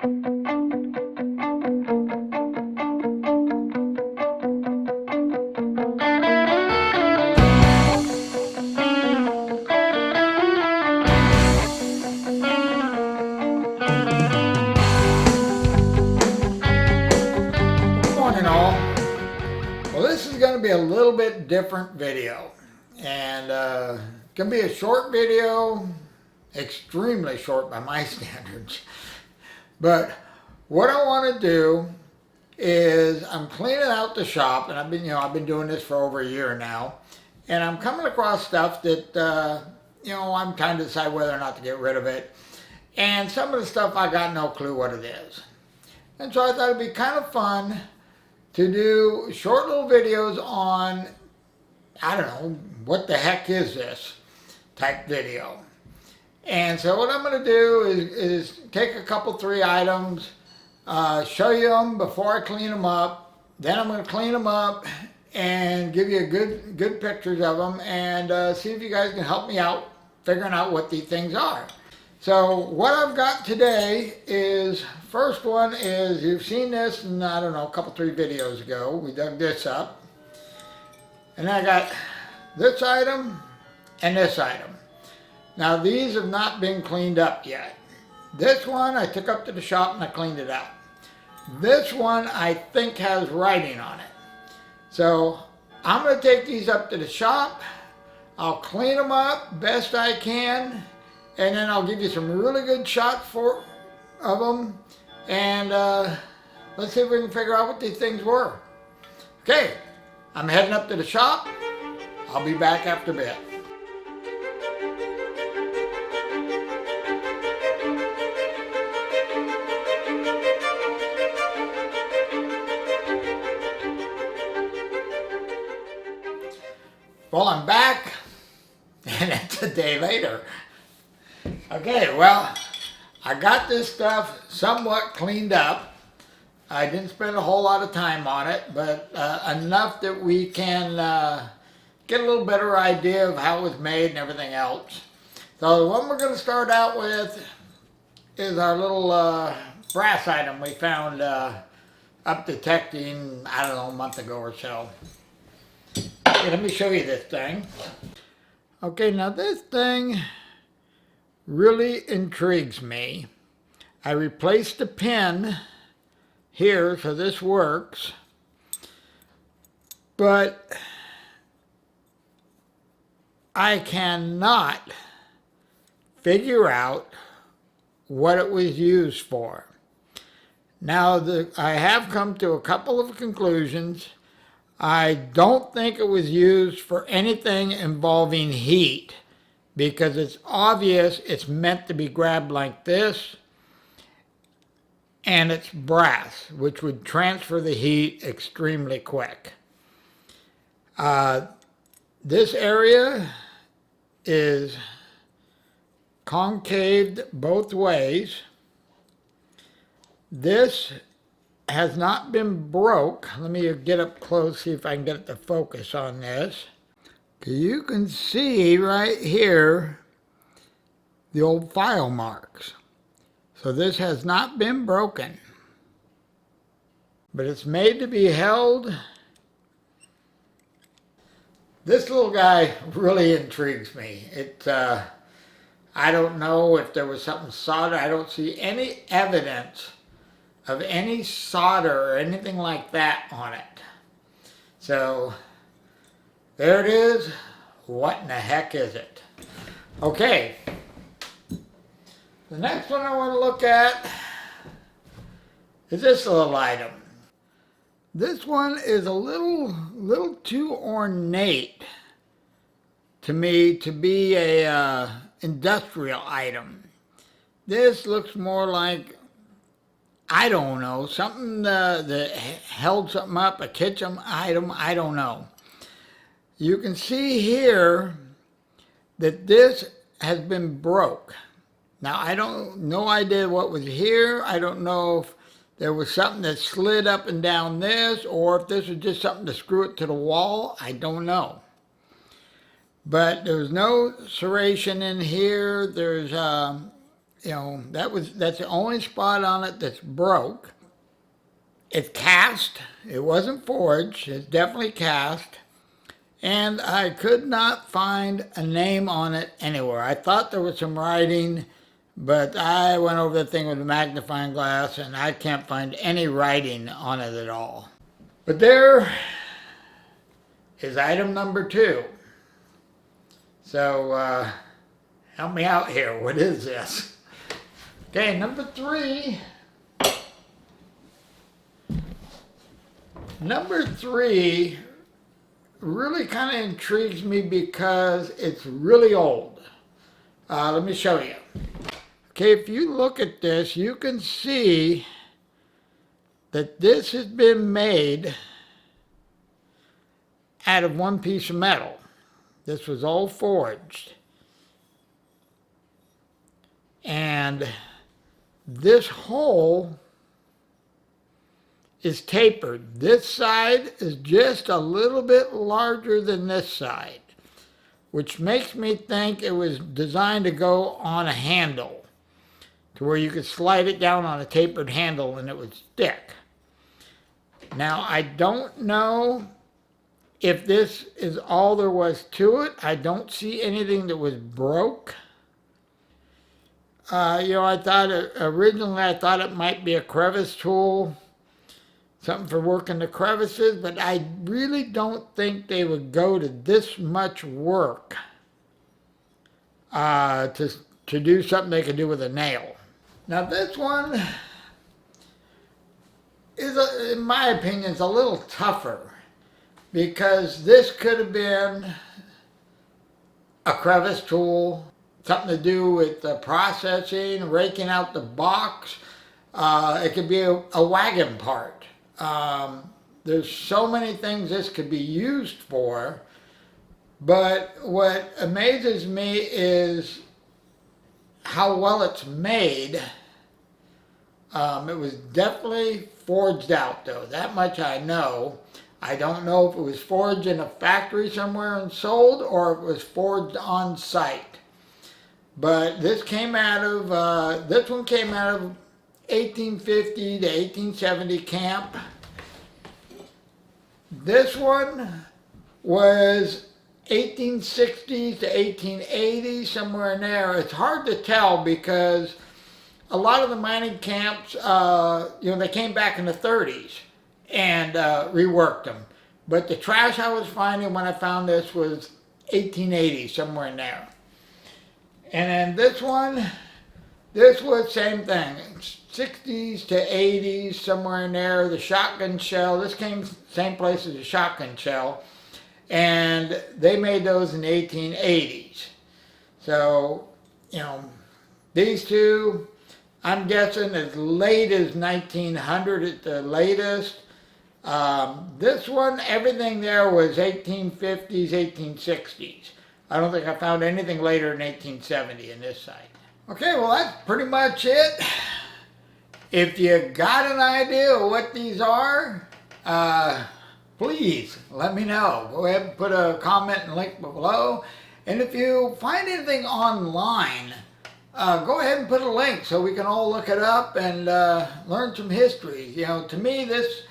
Well, this is going to be a little bit different video, and it's going to be a short video, extremely short by my standards. But what I want to do is I'm cleaning out the shop, and I've been doing this for over a year now, and I'm coming across stuff that I'm trying to decide whether or not to get rid of it, and some of the stuff I got no clue what it is, and so I thought it'd be kind of fun to do short little videos on, I don't know, what the heck is this type video. And so what I'm going to do is take a couple, 3 items, show you them before I clean them up. Then I'm going to clean them up and give you good pictures of them, and see if you guys can help me out figuring out what these things are. So what I've got today is, first one is, you've seen this in, I don't know, a couple, 3 videos ago. We dug this up. And I got this item and this item. Now these have not been cleaned up yet. This one I took up to the shop and I cleaned it out. This one I think has writing on it. So I'm going to take these up to the shop. I'll clean them up best I can, and then I'll give you some really good shots of them, and let's see if we can figure out what these things were. Okay, I'm heading up to the shop. I'll be back after a bit. Well, I'm back, and it's a day later. Okay, well, I got this stuff somewhat cleaned up. I didn't spend a whole lot of time on it, but enough that we can get a little better idea of how it was made and everything else. So the one we're going to start out with is our little brass item we found up detecting, I don't know, a month ago or so. Okay, let me show you this thing. Okay, now this thing really intrigues me. I replaced the pin here so this works, but I cannot figure out what it was used for. Now, I have come to a couple of conclusions. I don't think it was used for anything involving heat, because it's obvious it's meant to be grabbed like this, and it's brass, which would transfer the heat extremely quick. This area is concaved both ways. This has not been broke. Let me get up close, see if I can get it to focus on this. You can see right here the old file marks. So this has not been broken, but it's made to be held. This little guy really intrigues me. I don't know if there was something soldered. I don't see any evidence of any solder or anything like that on it. So there it is. What in the heck is it? Okay. The next one I want to look at is this little item. This one is a little too ornate to me to be a industrial item. This looks more like, I don't know, something that held something up, a kitchen item, I don't know. You can see here that this has been broke. Now, no idea what was here. I don't know if there was something that slid up and down this, or if this was just something to screw it to the wall. I don't know. But there's no serration in here. There's You know, that's the only spot on it that's broke. It's cast. It wasn't forged. It's definitely cast. And I could not find a name on it anywhere. I thought there was some writing, but I went over the thing with a magnifying glass and I can't find any writing on it at all. But there is item number 2. So help me out here. What is this? Okay, number 3. Number 3 really kind of intrigues me because it's really old. Let me show you. Okay, if you look at this, you can see that this has been made out of one piece of metal. This was all forged. And this hole is tapered. This side is just a little bit larger than this side, which makes me think it was designed to go on a handle, to where you could slide it down on a tapered handle and it would stick. Now, I don't know if this is all there was to it. I don't see anything that was broke. You know, originally I thought it might be a crevice tool, something for working the crevices, but I really don't think they would go to this much work to do something they could do with a nail. Now this one is, in my opinion, is a little tougher, because this could have been a crevice tool, something to do with the processing, raking out the box. It could be a wagon part. There's so many things this could be used for, but what amazes me is how well it's made. It was definitely forged out though, that much I know. I don't know if it was forged in a factory somewhere and sold, or if it was forged on site. But this came out of, this one came out of 1850 to 1870 camp. This one was 1860s to 1880s, somewhere in there. It's hard to tell because a lot of the mining camps, you know, they came back in the 30s and reworked them. But the trash I was finding when I found this was 1880s, somewhere in there. And then this one, this was same thing, 60s to 80s, somewhere in there. The shotgun shell, this came same place as the shotgun shell, and they made those in the 1880s. So, you know, these two, I'm guessing as late as 1900 at the latest. This one, everything there was 1850s, 1860s. I don't think I found anything later than 1870 in this site. Okay, well that's pretty much it. If you got an idea of what these are, please let me know. Go ahead and put a comment and link below. And if you find anything online, go ahead and put a link so we can all look it up and learn some history. You know, to me, this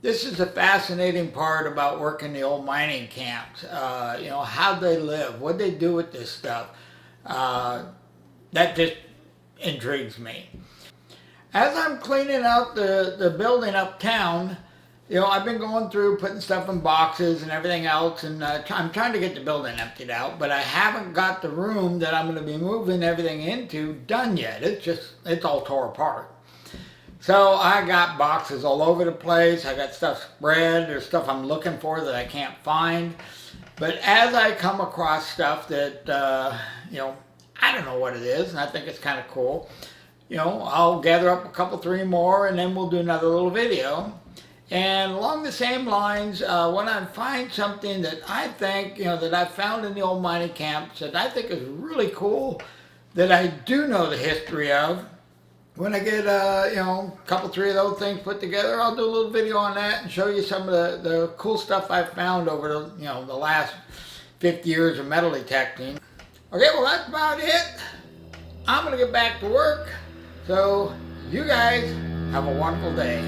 is a fascinating part about working the old mining camps. You know, how they live, what they do with this stuff. That just intrigues me. As I'm cleaning out the building uptown, you know, I've been going through putting stuff in boxes and everything else, and I'm trying to get the building emptied out, but I haven't got the room that I'm going to be moving everything into done yet. It's all tore apart. So I got boxes all over the place. I got stuff spread. There's stuff I'm looking for that I can't find. But as I come across stuff that, you know, I don't know what it is, and I think it's kind of cool, you know, I'll gather up a couple, 3 more, and then we'll do another little video. And along the same lines, when I find something that I think, you know, that I found in the old mining camps that I think is really cool, that I do know the history of, when I get, you know, a couple, 3 of those things put together, I'll do a little video on that and show you some of the cool stuff I've found over the, you know, the last 50 years of metal detecting. Okay, well that's about it. I'm going to get back to work. So you guys have a wonderful day.